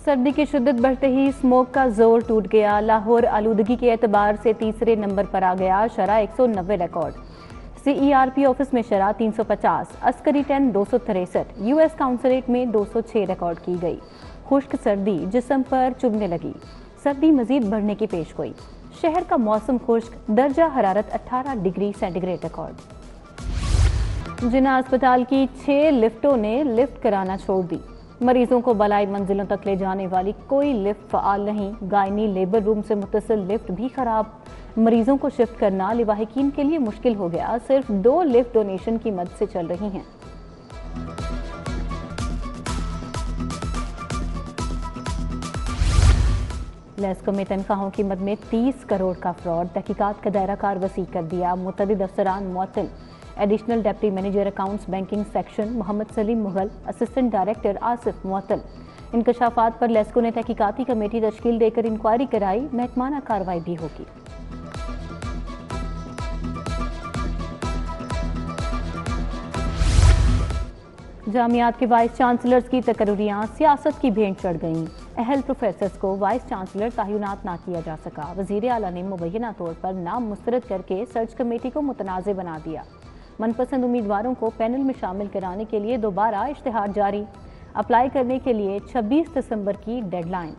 सर्दी की शिद्दत बढ़ते ही स्मोक का जोर टूट गया। लाहौर आलूदगी के एतबार से तीसरे नंबर पर आ गया। शरह 190 रिकॉर्ड। CERP ऑफिस में शरह 350, अस्करी 10 263, US काउंसलेट में 206 रिकॉर्ड की गई। खुश्क सर्दी जिस्म पर चुभने लगी। सर्दी मजीद बढ़ने की पेशगोई। शहर का मौसम खुश्क, दर्जा हरारत 18 डिग्री सेंटीग्रेड रिकॉर्ड। जिन्ना अस्पताल की 6 लिफ्टों ने लिफ्ट कराना छोड़ दी। मरीजों को बलाई मंजिलों तक ले जाने वाली कोई लिफ्ट फ़ाल नहीं। गायनी लेबर रूम से मुत्तसिल लिफ्ट भी खराब। मरीजों को शिफ्ट करना लिवाहिकीन के लिए मुश्किल हो गया। सिर्फ 2 लिफ्ट डोनेशन की मदद से चल रही हैं। लेस्को में तनख्वाहों की मद में 30 करोड़ का फ्रॉड। तहकीकात का दायरा कार वसी कर दिया। मुतअद्दिद अफसरान मुअत्तल। Additional deputy manager accounts banking section Mohammad Salim Mughal, assistant director Asif मुअत्तल। इंकशाफात पर लेस्को ने तहकीकाती कमेटी तश्कील देकर इंक्वायरी कराई। महकमाना कार्रवाई भी होगी। जामियात के वाइस चांसलर्स की तकर्रियां सियासत की भेंट चढ़ गईं। अहल प्रोफेसर्स को वाइस चांसलर तयनात ना किया जा सका। वजीर आला ने मुबैना तौर पर नाम मुस्तरद करके सर्च कमेटी को मुतनाज़ बना दिया। मनपसंद उम्मीदवारों को पैनल में शामिल कराने के लिए दोबारा इश्तिहार जारी। अप्लाई करने के लिए 26 दिसंबर की डेडलाइन।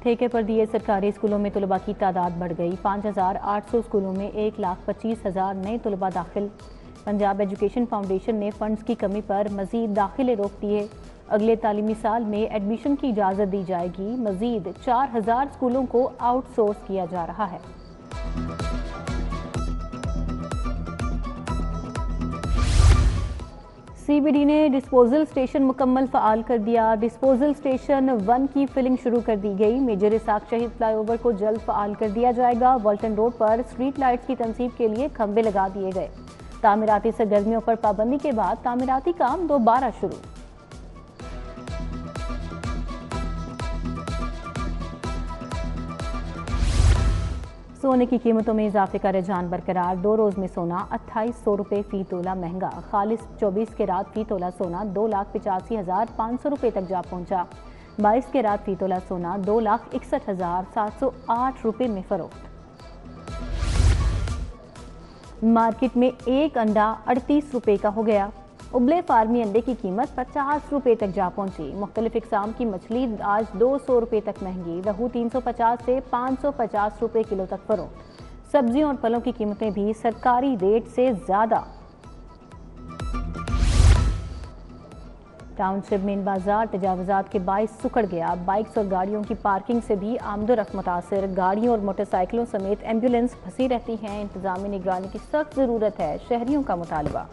ठेके पर दिए सरकारी स्कूलों में तलबा की तादाद बढ़ गई। 5800 स्कूलों में 1,25,000 नए तलबा दाखिल। पंजाब एजुकेशन फाउंडेशन ने फंड्स की कमी पर मजीद दाखिले रोक दिए। अगले तालीमी साल में एडमिशन की इजाज़त दी जाएगी। मजीद 4000 स्कूलों को आउटसोर्स किया जा रहा है। CBD ने डिस्पोजल स्टेशन मुकम्मल फ़आल कर दिया। डिस्पोजल स्टेशन 1 की फिलिंग शुरू कर दी गई। मेजर इसाक शहीद फ्लाईओवर को जल्द फ़आल कर दिया जाएगा। वॉल्टन रोड पर स्ट्रीट लाइट्स की तनसीब के लिए खंबे लगा दिए गए। तामीराती सरगर्मियों पर पाबंदी के बाद तामीराती काम दोबारा शुरू। सोने की कीमतों में इजाफे का रुझान बरकरार। 2 रोज में सोना 2800 रुपये फी तोला महंगा। खालिस 24 के रात फी तोला सोना 2,85,500 रुपये तक जा पहुंचा। 22 के रात फी तोला सोना 2,61,708 रुपये में फरोख्त। मार्केट में एक अंडा 38 रुपये का हो गया। उबले फार्मी अंडे की कीमत 50 रुपये तक जा पहुंची। मुख्तलिफ इकसाम की मछली आज 200 रुपये तक महंगी। रहू 350 से 550 रुपये किलो तक फरोख्त। सब्जियों और फलों की कीमतें भी सरकारी रेट से ज्यादा। टाउनशिप मेन बाजार तजावुजात के बाइस सुकड़ गया। बाइक्स और गाड़ियों की पार्किंग से भी आमदोरफ्त मुतासिर। गाड़ियों और मोटरसाइकिलों समेत एम्बुलेंस फंसी रहती हैं। इंतजामी निगरानी की सख्त जरूरत है, शहरियों का मुतालबा।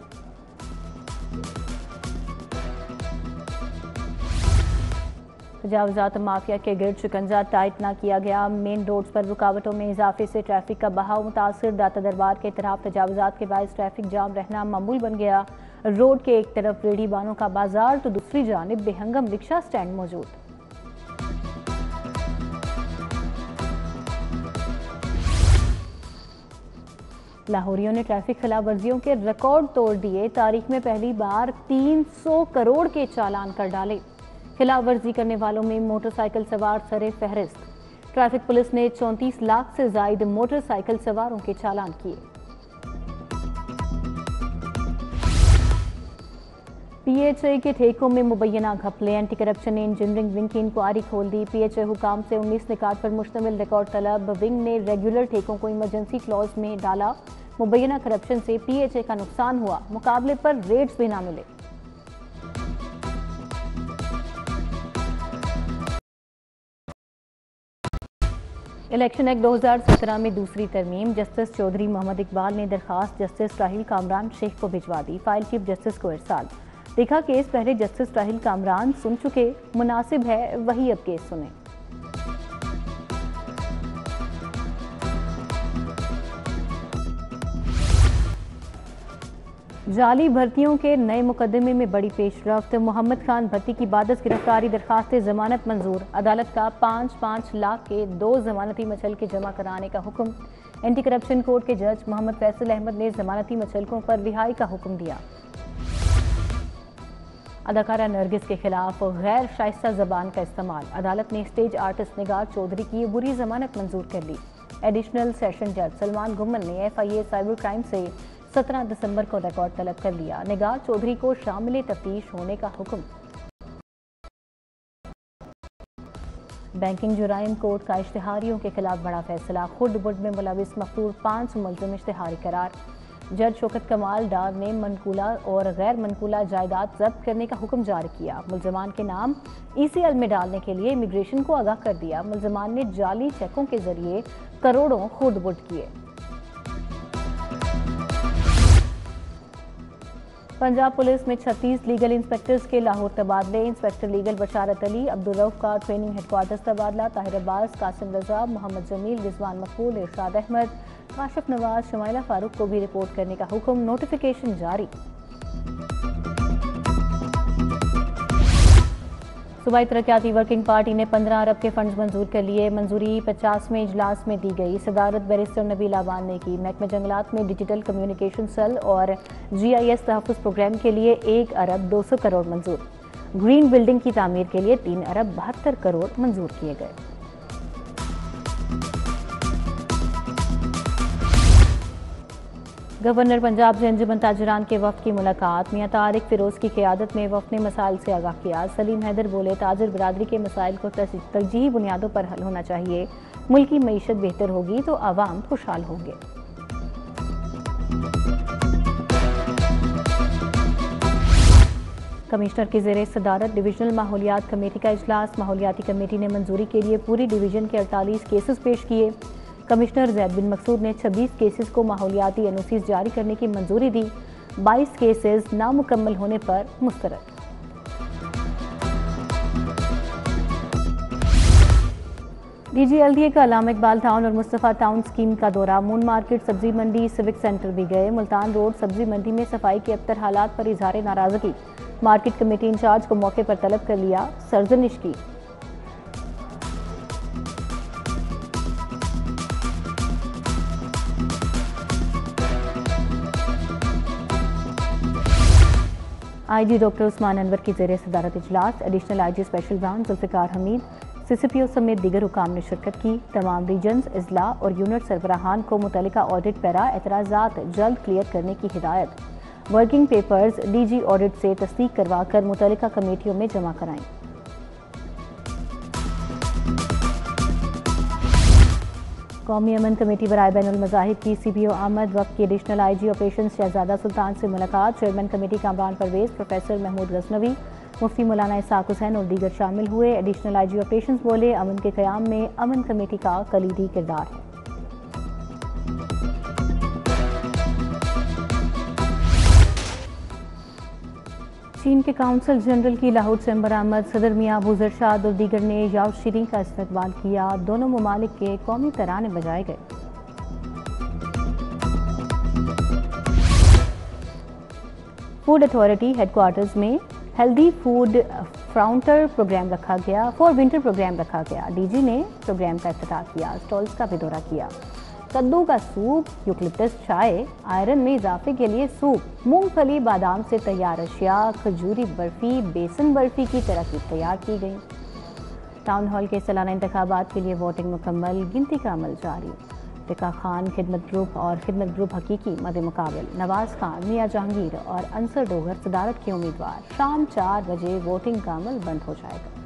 तजावुजात माफिया के गिर्द शिकंजा टाइट ना किया गया। मेन रोड्स पर रुकावटों में इजाफे से ट्रैफिक का बहाव मुतासिर। दाता दरबार के तरफ तजावुजात के बायस ट्रैफिक जाम रहना मामूल बन गया। रोड के एक तरफ रेडी बानों का बाजार तो दूसरी जानिब बेहंगम रिक्शा स्टैंड मौजूद। लाहौरियों ने ट्रैफिक खिलाफ वर्जियों के रिकॉर्ड तोड़ दिए। तारीख में पहली बार 300 करोड़ के चालान कर डाले। खिलाफ वर्जी करने वालों में मोटरसाइकिल सवार सरे फहरिस्त। ट्रैफिक पुलिस ने 34 लाख से जायद मोटरसाइकिल सवारों के चालान किए। PHA के ठेकों में मुबैना घपले। एंटी करप्शन ने इंजीनियरिंग विंग की इंक्वायरी खोल दी। PHA हुकाम से 19 निकात पर मुश्तमिल रिकॉर्ड तलब। विंग ने रेगुलर ठेकों को इमरजेंसी क्लॉज में डाला। मुबैना करप्शन से PHA का नुकसान हुआ, मुकाबले पर रेट्स भी ना मिले। इलेक्शन एक्ट 2017 में दूसरी तरमीम। जस्टिस चौधरी मोहम्मद इकबाल ने दरखास्त जस्टिस राहिल कामरान शेख को भिजवा दी। फाइल चीफ जस्टिस को इरसाल। देखा केस पहले जस्टिस राहिल कामरान सुन चुके, मुनासिब है वही अब केस सुने। जाली भर्तियों के नए मुकदमे में बड़ी पेशरफ्त। मोहम्मद खान भट्टी की बादस गिरफ्तारी दरखास्त जमानत मंजूर। अदालत का 5-5 लाख के 2 जमानती मचल के जमा कराने का हुक्म। एंटी करप्शन कोर्ट के जज मोहम्मद फैसल अहमद ने जमानती मचलकों पर रिहाई का हुक्म दिया। अदाकारा नरगिस के खिलाफ गैर शाइस्ता जबान का इस्तेमाल, अदालत ने स्टेज आर्टिस्ट निगार चौधरी की बुरी जमानत मंजूर कर ली। एडिशनल सेशन जज सलमान गुम्मन ने FIA साइबर क्राइम से 17 दिसंबर को रिकॉर्ड तलब कर लिया। निगार चौधरी को शामिल तफ्तीश होने का हुक्म। बैंकिंग जुराइम कोर्ट का इश्तिहारियों के खिलाफ बड़ा फैसला, खुर्द बुर्द में मुलविस मकतूल 5 मुलजिम इश्तिहारी करार। जज शौकत कमाल डार ने मनकूला और गैर मनकूला जायदाद जब्त करने का हुक्म जारी किया। मुलजमान के नाम ECL में डालने के लिए इमिग्रेशन को आगाह कर दिया। मुलजमान ने जाली चेकों के जरिए करोड़ों खुर्द बुर्द किए। पंजाब पुलिस में 36 लीगल इंस्पेक्टर्स के लाहौर तबादले। इंस्पेक्टर लीगल बशारत अली, अब्दुल रऊफ का ट्रेनिंग हेडक्वार्टर्स तबादला। ताहिर अब्बास, कासिम रजा, मोहम्मद जमील, रिजवान मकबूल, इरशाद अहमद, काशिफ नवाज, शमाइला फारूक को भी रिपोर्ट करने का हुक्म। नोटिफिकेशन जारी। सूबाई तरक्याती वर्किंग पार्टी ने 15 अरब के फंड्स मंजूर कर लिए। मंजूरी 50वें इजलास में दी गई। सदारत बैरिस्टर नबील आबान ने की। महकमा जंगलात में डिजिटल कम्युनिकेशन सेल और GIS तहफ़्फ़ुज़ प्रोग्राम के लिए 1 अरब 200 करोड़ मंजूर। ग्रीन बिल्डिंग की तामीर के लिए 3 अरब 72 करोड़ मंजूर किए गए। गवर्नर पंजाब से अंजुमन ताजरान के वफ़द की मुलाकात। मियां तारिक फिरोज की क़यादत में वफ़द ने मसाइल से आगाह किया। सलीम हैदर बोले, ताजर बिरादरी के मसाइल को तरजीही बुनियादों पर हल होना चाहिए। मुल्क की मईशत बेहतर होगी तो आवाम खुशहाल होंगे। कमिश्नर की ज़ेरे सदारत डिविजनल माहौलियात कमेटी का इजलास। माहौलियाती कमेटी ने मंजूरी के लिए पूरी डिवीजन के 48 केसेस पेश किए। कमिश्नर जैद बिन मकसूद ने 26 केसेस को माहौलियाती NOCs जारी करने की मंजूरी दी। 22 केसेस नामुकम्मल होने पर मुस्तरद। DG LDA का अल्लामा इकबाल टाउन और मुस्तफ़ा टाउन स्कीम का दौरा। मून मार्केट, सब्जी मंडी, सिविक सेंटर भी गए। मुल्तान रोड सब्जी मंडी में सफाई के अबतर हालात पर इजहार नाराजगी। मार्केट कमेटी इंचार्ज को मौके पर तलब कर लिया। सरजनिश की। IG डॉक्टर उस्मान अनवर की ज़ेरे सदारत इजलास। Additional IG special branch Zulfiqar Hamid, CCPO समेत दीगर हुकाम ने शिरकत की। तमाम रीजन्स, अजला और यूनिट सरबराहान को मुतल्लिका ऑडिट पैरा एतराज़ात जल्द क्लियर करने की हिदायत। वर्किंग पेपर्स DG ऑडिट से तस्दीक करवा कर मुतल्लिका कमेटियों में जमा कराएं। कौमी अमन कमेटी बराए बैनुल मज़ाहिब की CPO आमद। वक्त की additional IG operation Shahzada Sultan से मुलाकात। Chairman committee Kamran Parvez, professor Mahmood Ghaznavi, मुफ्ती मौलाना इसाक हुसैन और दीगर शामिल हुए। एडिशनल IG ऑपरेशन बोले, अमन के क़याम में अमन कमेटी का कलीदी किरदार है। चीन के काउंसल जनरल की लाहौर चैम्बर आमद। सदर मियां अबू ज़र शाद और दीगर ने याओ शीरीं का इस्तकबाल किया। दोनों ममालिक के कौमी तराने बजाए गए। फूड अथॉरिटी हेडक्वार्टर्स में हेल्दी फूड फ्राउंटर प्रोग्राम रखा गया। फॉर विंटर प्रोग्राम रखा गया। DG ने प्रोग्राम का इफ्तिताह किया। स्टॉल्स का भी दौरा किया। कद्दू का सूप, यूकलिप्टस चाय, आयरन में इजाफे के लिए सूप, मूंगफली बादाम से तैयार अशिया, खजूरी बर्फी, बेसन बर्फी की तरकीब तैयार की गई। टाउन हॉल के सालाना इंतखाबात के लिए वोटिंग मुकम्मल, गिनती का अमल जारी। टिका खान खिदमत ग्रुप और खिदमत ग्रुप हकीकी मद मुकाबल। नवाज खान, मियां जहांगीर और अंसर डोगर सदारत के उम्मीदवार। शाम 4 बजे वोटिंग का अमल बंद हो जाएगा।